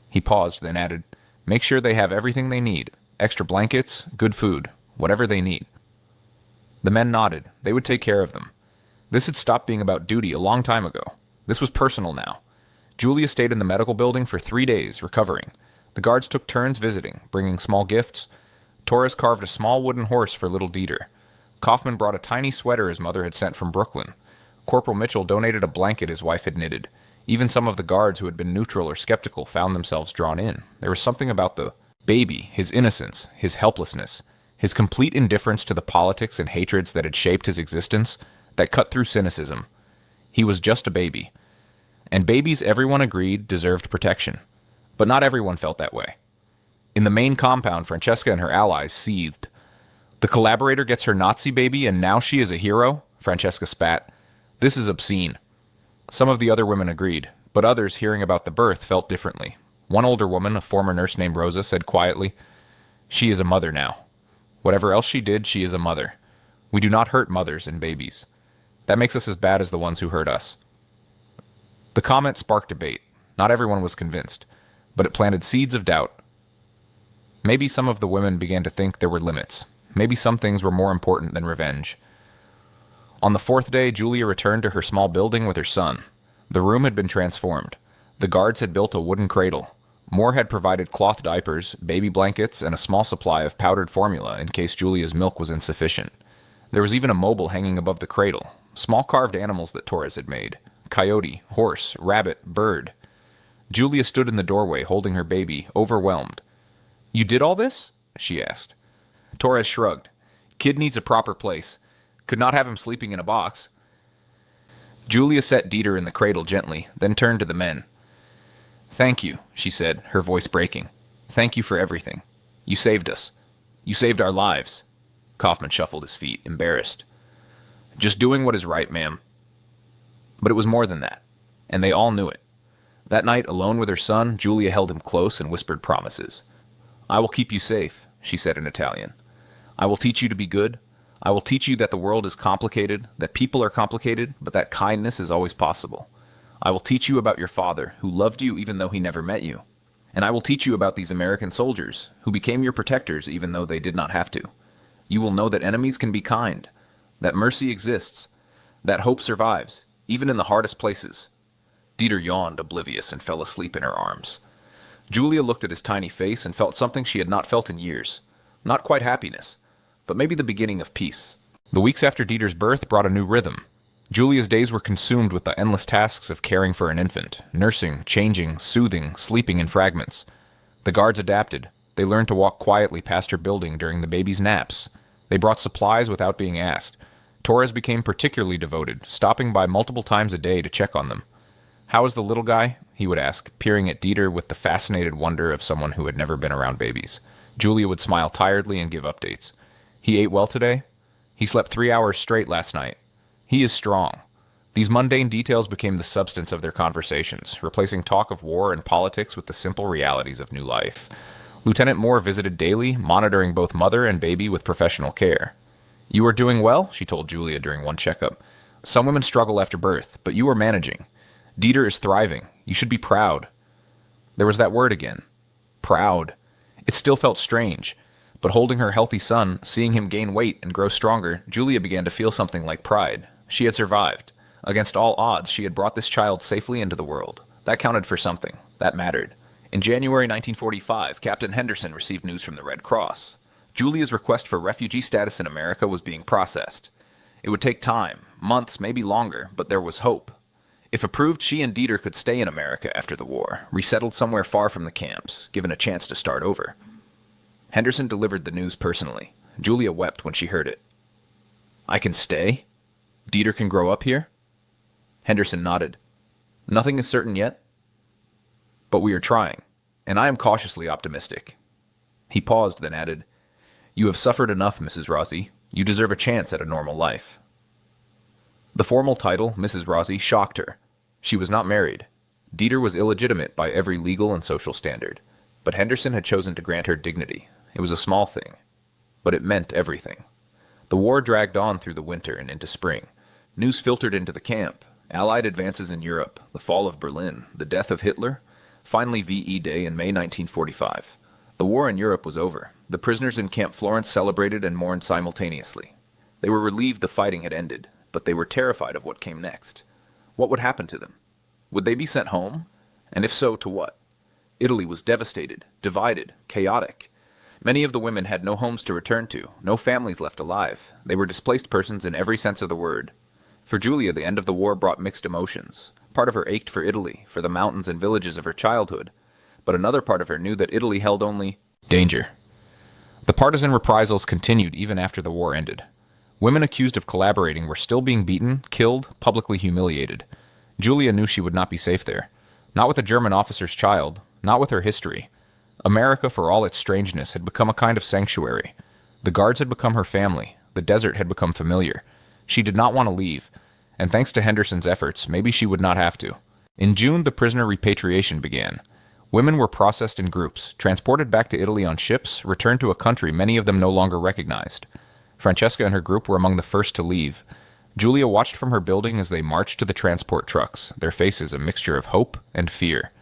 He paused, then added, "Make sure they have everything they need. Extra blankets, good food, whatever they need." The men nodded. They would take care of them. This had stopped being about duty a long time ago. This was personal now. Julia stayed in the medical building for 3 days, recovering. The guards took turns visiting, bringing small gifts. Torres carved a small wooden horse for little Dieter. Kaufman brought a tiny sweater his mother had sent from Brooklyn. Corporal Mitchell donated a blanket his wife had knitted. Even some of the guards who had been neutral or skeptical found themselves drawn in. There was something about the baby, his innocence, his helplessness, his complete indifference to the politics and hatreds that had shaped his existence, that cut through cynicism. He was just a baby. And babies, everyone agreed, deserved protection. But not everyone felt that way. In the main compound, Francesca and her allies seethed. "The collaborator gets her Nazi baby and now she is a hero?" Francesca spat. "This is obscene." Some of the other women agreed, but others, hearing about the birth, felt differently. One older woman, a former nurse named Rosa, said quietly, "She is a mother now. Whatever else she did, she is a mother. We do not hurt mothers and babies. That makes us as bad as the ones who hurt us." The comment sparked debate. Not everyone was convinced, but it planted seeds of doubt. Maybe some of the women began to think there were limits. Maybe some things were more important than revenge. On the 4th day, Julia returned to her small building with her son. The room had been transformed. The guards had built a wooden cradle. Moore had provided cloth diapers, baby blankets, and a small supply of powdered formula in case Julia's milk was insufficient. There was even a mobile hanging above the cradle, small carved animals that Torres had made: coyote, horse, rabbit, bird. Julia stood in the doorway holding her baby, overwhelmed. "You did all this?" she asked. Torres shrugged. "Kid needs a proper place. Could not have him sleeping in a box." Julia set Dieter in the cradle gently, then turned to the men. "Thank you," she said, her voice breaking. "Thank you for everything. You saved us. You saved our lives." Kaufman shuffled his feet, embarrassed. "Just doing what is right, ma'am." But it was more than that, and they all knew it. That night, alone with her son, Julia held him close and whispered promises. "I will keep you safe," she said in Italian. "I will teach you to be good. I will teach you that the world is complicated, that people are complicated, but that kindness is always possible. I will teach you about your father, who loved you even though he never met you. And I will teach you about these American soldiers, who became your protectors even though they did not have to. You will know that enemies can be kind, that mercy exists, that hope survives, even in the hardest places." Dieter yawned, oblivious, and fell asleep in her arms. Julia looked at his tiny face and felt something she had not felt in years. Not quite happiness, but maybe the beginning of peace. The weeks after Dieter's birth brought a new rhythm. Julia's days were consumed with the endless tasks of caring for an infant, nursing, changing, soothing, sleeping in fragments. The guards adapted. They learned to walk quietly past her building during the baby's naps. They brought supplies without being asked. Torres became particularly devoted, stopping by multiple times a day to check on them. "How is the little guy?" he would ask, peering at Dieter with the fascinated wonder of someone who had never been around babies. Julia would smile tiredly and give updates. "He ate well today? He slept 3 hours straight last night. He is strong." These mundane details became the substance of their conversations, replacing talk of war and politics with the simple realities of new life. Lieutenant Moore visited daily, monitoring both mother and baby with professional care. "You are doing well," she told Julia during one checkup. "Some women struggle after birth, but you are managing. Dieter is thriving. You should be proud." There was that word again. Proud. It still felt strange. But holding her healthy son, seeing him gain weight and grow stronger, Julia began to feel something like pride. She had survived. Against all odds, she had brought this child safely into the world. That counted for something. That mattered. In January 1945, Captain Henderson received news from the Red Cross. Julia's request for refugee status in America was being processed. It would take time, months, maybe longer, but there was hope. If approved, she and Dieter could stay in America after the war, resettled somewhere far from the camps, given a chance to start over. Henderson delivered the news personally. Julia wept when she heard it. I can stay? Dieter can grow up here? Henderson nodded. Nothing is certain yet, but we are trying, and I am cautiously optimistic. He paused, then added, You have suffered enough, Mrs. Rossi. You deserve a chance at a normal life. The formal title, Mrs. Rossi, shocked her. She was not married. Dieter was illegitimate by every legal and social standard, but Henderson had chosen to grant her dignity. It was a small thing, but it meant everything. The war dragged on through the winter and into spring. News filtered into the camp. Allied advances in Europe, the fall of Berlin, the death of Hitler, finally VE Day in May 1945. The war in Europe was over. The prisoners in Camp Florence celebrated and mourned simultaneously. They were relieved the fighting had ended, but they were terrified of what came next. What would happen to them? Would they be sent home? And if so, to what? Italy was devastated, divided, chaotic. Many of the women had no homes to return to, no families left alive. They were displaced persons in every sense of the word. For Julia, the end of the war brought mixed emotions. Part of her ached for Italy, for the mountains and villages of her childhood, but another part of her knew that Italy held only danger. The partisan reprisals continued even after the war ended. Women accused of collaborating were still being beaten, killed, publicly humiliated. Julia knew she would not be safe there. Not with a German officer's child, not with her history. America, for all its strangeness, had become a kind of sanctuary. The guards had become her family. The desert had become familiar. She did not want to leave, and thanks to Henderson's efforts, maybe she would not have to. In June, the prisoner repatriation began. Women were processed in groups, transported back to Italy on ships, returned to a country many of them no longer recognized. Francesca and her group were among the first to leave. Julia watched from her building as they marched to the transport trucks, their faces a mixture of hope and fear.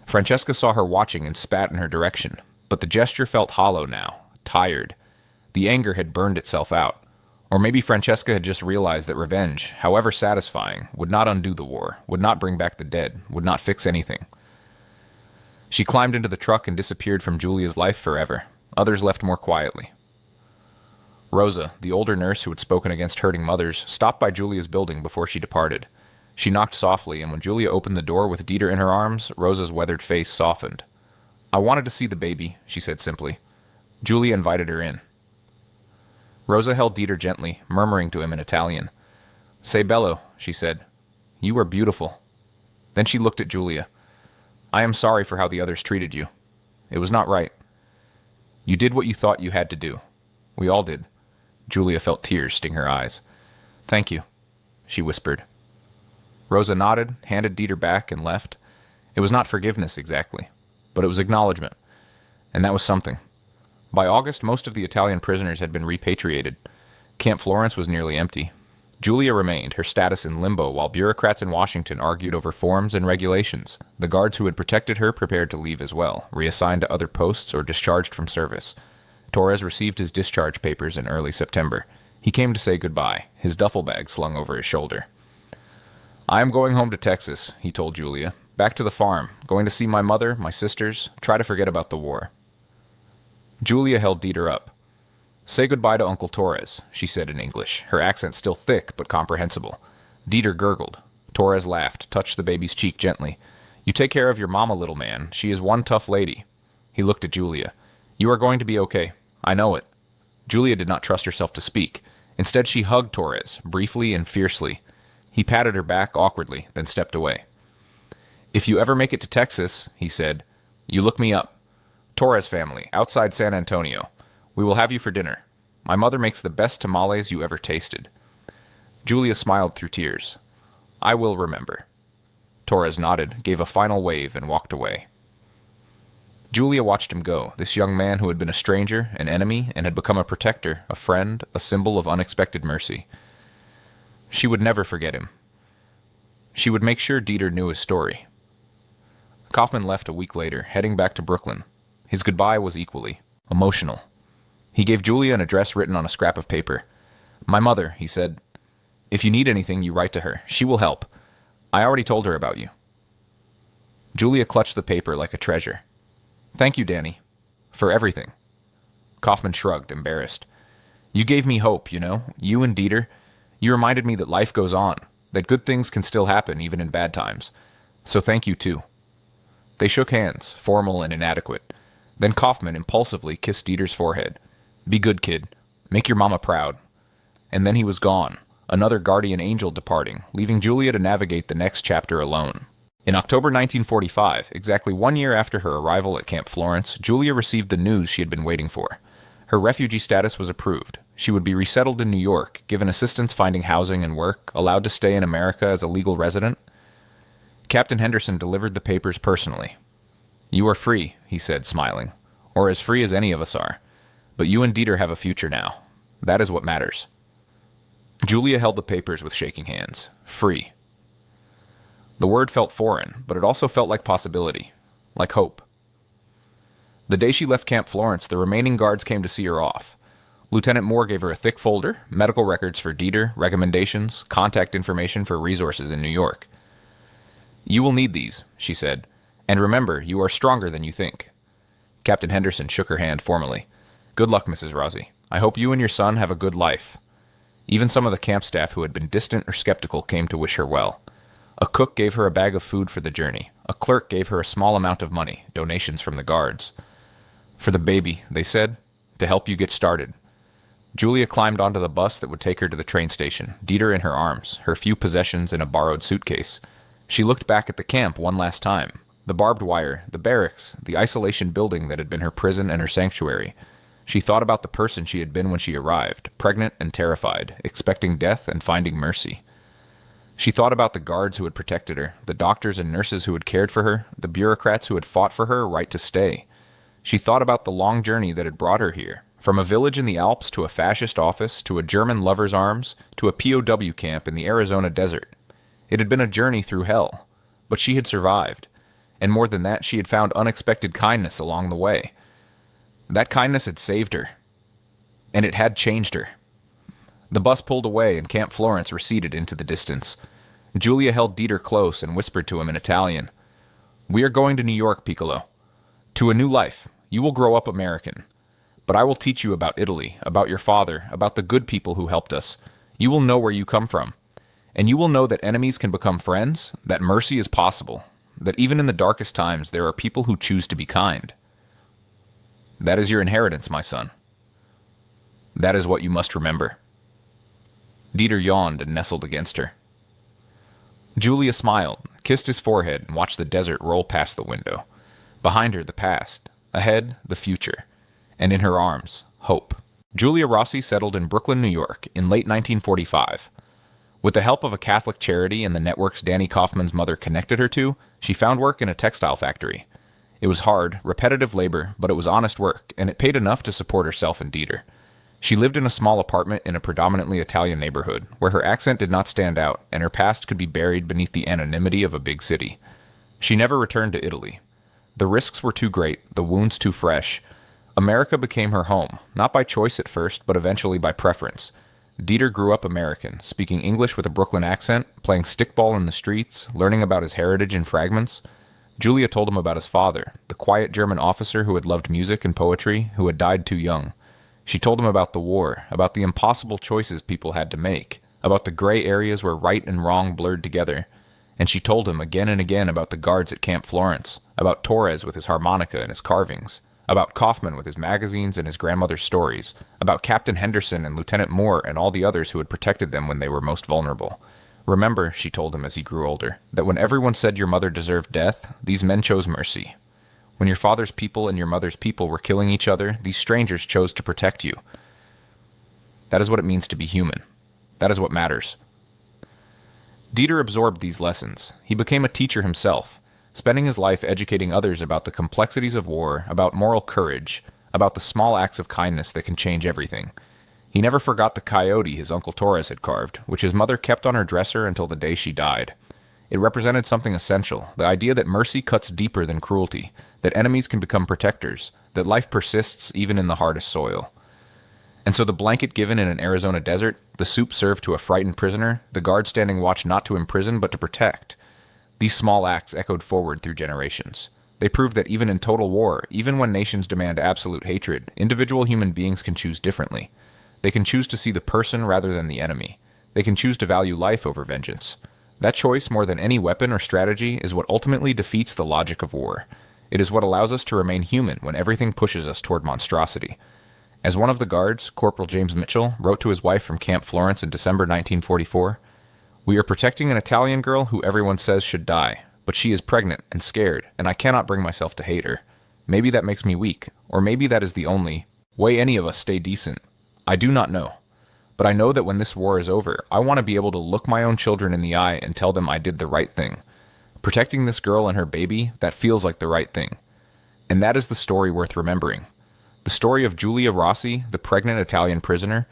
Francesca saw her watching and spat in her direction, but the gesture felt hollow now, tired. The anger had burned itself out. Or maybe Francesca had just realized that revenge, however satisfying, would not undo the war, would not bring back the dead, would not fix anything. She climbed into the truck and disappeared from Julia's life forever. Others left more quietly. Rosa, the older nurse who had spoken against hurting mothers, stopped by Julia's building before she departed. She knocked softly, and when Julia opened the door with Dieter in her arms, Rosa's weathered face softened. I wanted to see the baby, she said simply. Julia invited her in. Rosa held Dieter gently, murmuring to him in Italian. Sei bello, she said. You are beautiful. Then she looked at Julia. I am sorry for how the others treated you. It was not right. You did what you thought you had to do. We all did. Julia felt tears sting her eyes. Thank you, she whispered. Rosa nodded, handed Dieter back, and left. It was not forgiveness exactly, but it was acknowledgement, and that was something. By August, most of the Italian prisoners had been repatriated. Camp Florence was nearly empty. Julia remained, her status in limbo, while bureaucrats in Washington argued over forms and regulations. The guards who had protected her prepared to leave as well, reassigned to other posts or discharged from service. Torres received his discharge papers in early September. He came to say goodbye, his duffel bag slung over his shoulder. I am going home to Texas, he told Julia. Back to the farm, going to see my mother, my sisters, try to forget about the war. Julia held Dieter up. Say goodbye to Uncle Torres, she said in English, her accent still thick but comprehensible. Dieter gurgled. Torres laughed, touched the baby's cheek gently. You take care of your mama, little man. She is one tough lady. He looked at Julia. You are going to be okay. I know it. Julia did not trust herself to speak. Instead, she hugged Torres, briefly and fiercely. He patted her back awkwardly, then stepped away. If you ever make it to Texas, he said, you look me up. Torres family, outside San Antonio. We will have you for dinner. My mother makes the best tamales you ever tasted. Julia smiled through tears. I will remember. Torres nodded, gave a final wave, and walked away. Julia watched him go, this young man who had been a stranger, an enemy, and had become a protector, a friend, a symbol of unexpected mercy. She would never forget him. She would make sure Dieter knew his story. Kaufman left a week later, heading back to Brooklyn. His goodbye was equally emotional. He gave Julia an address written on a scrap of paper. My mother, he said. If you need anything, you write to her. She will help. I already told her about you. Julia clutched the paper like a treasure. Thank you, Danny. For everything. Kaufman shrugged, embarrassed. You gave me hope, you know. You and Dieter. You reminded me that life goes on, that good things can still happen even in bad times. So thank you, too. They shook hands, formal and inadequate. Then Kaufman impulsively kissed Dieter's forehead. Be good, kid. Make your mama proud. And then he was gone, another guardian angel departing, leaving Julia to navigate the next chapter alone. In October 1945, exactly 1 year after her arrival at Camp Florence, Julia received the news she had been waiting for. Her refugee status was approved. She would be resettled in New York, given assistance finding housing and work, allowed to stay in America as a legal resident. Captain Henderson delivered the papers personally. "You are free," he said, smiling, "or as free as any of us are. But you and Dieter have a future now. That is what matters." Julia held the papers with shaking hands. Free. The word felt foreign, but it also felt like possibility, like hope. The day she left Camp Florence, the remaining guards came to see her off. Lieutenant Moore gave her a thick folder, medical records for Dieter, recommendations, contact information for resources in New York. "You will need these," she said, "and remember, you are stronger than you think." Captain Henderson shook her hand formally. "Good luck, Mrs. Rossi. I hope you and your son have a good life." Even some of the camp staff who had been distant or skeptical came to wish her well. A cook gave her a bag of food for the journey. A clerk gave her a small amount of money, donations from the guards. "For the baby," they said, "to help you get started." Julia climbed onto the bus that would take her to the train station, Dieter in her arms, her few possessions in a borrowed suitcase. She looked back at the camp one last time. The barbed wire, the barracks, the isolation building that had been her prison and her sanctuary. She thought about the person she had been when she arrived, pregnant and terrified, expecting death and finding mercy. She thought about the guards who had protected her, the doctors and nurses who had cared for her, the bureaucrats who had fought for her right to stay. She thought about the long journey that had brought her here, from a village in the Alps to a fascist office, to a German lover's arms, to a POW camp in the Arizona desert. It had been a journey through hell, but she had survived, and more than that, she had found unexpected kindness along the way. That kindness had saved her, and it had changed her. The bus pulled away, and Camp Florence receded into the distance. Julia held Dieter close and whispered to him in Italian, "We are going to New York, Piccolo. To a new life. You will grow up American. But I will teach you about Italy, about your father, about the good people who helped us. You will know where you come from. And you will know that enemies can become friends, that mercy is possible, that even in the darkest times there are people who choose to be kind. That is your inheritance, my son. That is what you must remember." Dieter yawned and nestled against her. Julia smiled, kissed his forehead, and watched the desert roll past the window. Behind her, the past. Ahead, the future. And in her arms, hope. Julia Rossi settled in Brooklyn, New York, in late 1945. With the help of a Catholic charity and the networks Danny Kaufman's mother connected her to, she found work in a textile factory. It was hard, repetitive labor, but it was honest work, and it paid enough to support herself and Dieter. She lived in a small apartment in a predominantly Italian neighborhood, where her accent did not stand out, and her past could be buried beneath the anonymity of a big city. She never returned to Italy. The risks were too great, the wounds too fresh. America became her home, not by choice at first, but eventually by preference. Dieter grew up American, speaking English with a Brooklyn accent, playing stickball in the streets, learning about his heritage in fragments. Julia told him about his father, the quiet German officer who had loved music and poetry, who had died too young. She told him about the war, about the impossible choices people had to make, about the gray areas where right and wrong blurred together. And she told him again and again about the guards at Camp Florence, about Torres with his harmonica and his carvings, about Kaufman with his magazines and his grandmother's stories, about Captain Henderson and Lieutenant Moore and all the others who had protected them when they were most vulnerable. Remember, she told him as he grew older, that when everyone said your mother deserved death, these men chose mercy. When your father's people and your mother's people were killing each other, these strangers chose to protect you. That is what it means to be human. That is what matters. Dieter absorbed these lessons. He became a teacher himself, spending his life educating others about the complexities of war, about moral courage, about the small acts of kindness that can change everything. He never forgot the coyote his Uncle Torres had carved, which his mother kept on her dresser until the day she died. It represented something essential, the idea that mercy cuts deeper than cruelty, that enemies can become protectors, that life persists even in the hardest soil. And so the blanket given in an Arizona desert, the soup served to a frightened prisoner, the guard standing watch not to imprison but to protect. These small acts echoed forward through generations. They proved that even in total war, even when nations demand absolute hatred, individual human beings can choose differently. They can choose to see the person rather than the enemy. They can choose to value life over vengeance. That choice, more than any weapon or strategy, is what ultimately defeats the logic of war. It is what allows us to remain human when everything pushes us toward monstrosity. As one of the guards, Corporal James Mitchell, wrote to his wife from Camp Florence in December 1944, "We are protecting an Italian girl who everyone says should die, but she is pregnant and scared, and I cannot bring myself to hate her. Maybe that makes me weak, or maybe that is the only way any of us stay decent. I do not know. But I know that when this war is over, I want to be able to look my own children in the eye and tell them I did the right thing. Protecting this girl and her baby, that feels like the right thing. And that is the story worth remembering. The story of Giulia Rossi, the pregnant Italian prisoner.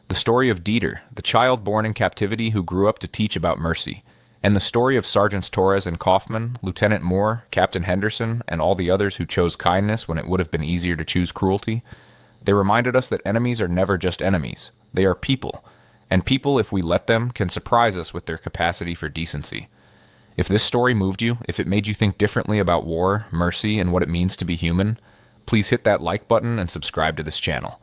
The story of Dieter, the child born in captivity who grew up to teach about mercy. And the story of Sergeants Torres and Kaufman, Lieutenant Moore, Captain Henderson, and all the others who chose kindness when it would have been easier to choose cruelty. They reminded us that enemies are never just enemies. They are people. And people, if we let them, can surprise us with their capacity for decency. If this story moved you, if it made you think differently about war, mercy, and what it means to be human, please hit that like button and subscribe to this channel.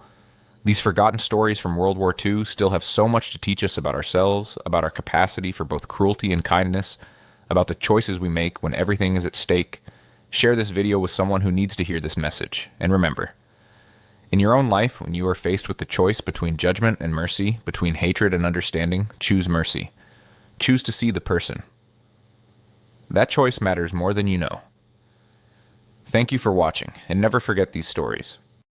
These forgotten stories from World War II still have so much to teach us about ourselves, about our capacity for both cruelty and kindness, about the choices we make when everything is at stake. Share this video with someone who needs to hear this message. And remember, in your own life, when you are faced with the choice between judgment and mercy, between hatred and understanding, choose mercy. Choose to see the person. That choice matters more than you know. Thank you for watching, and never forget these stories.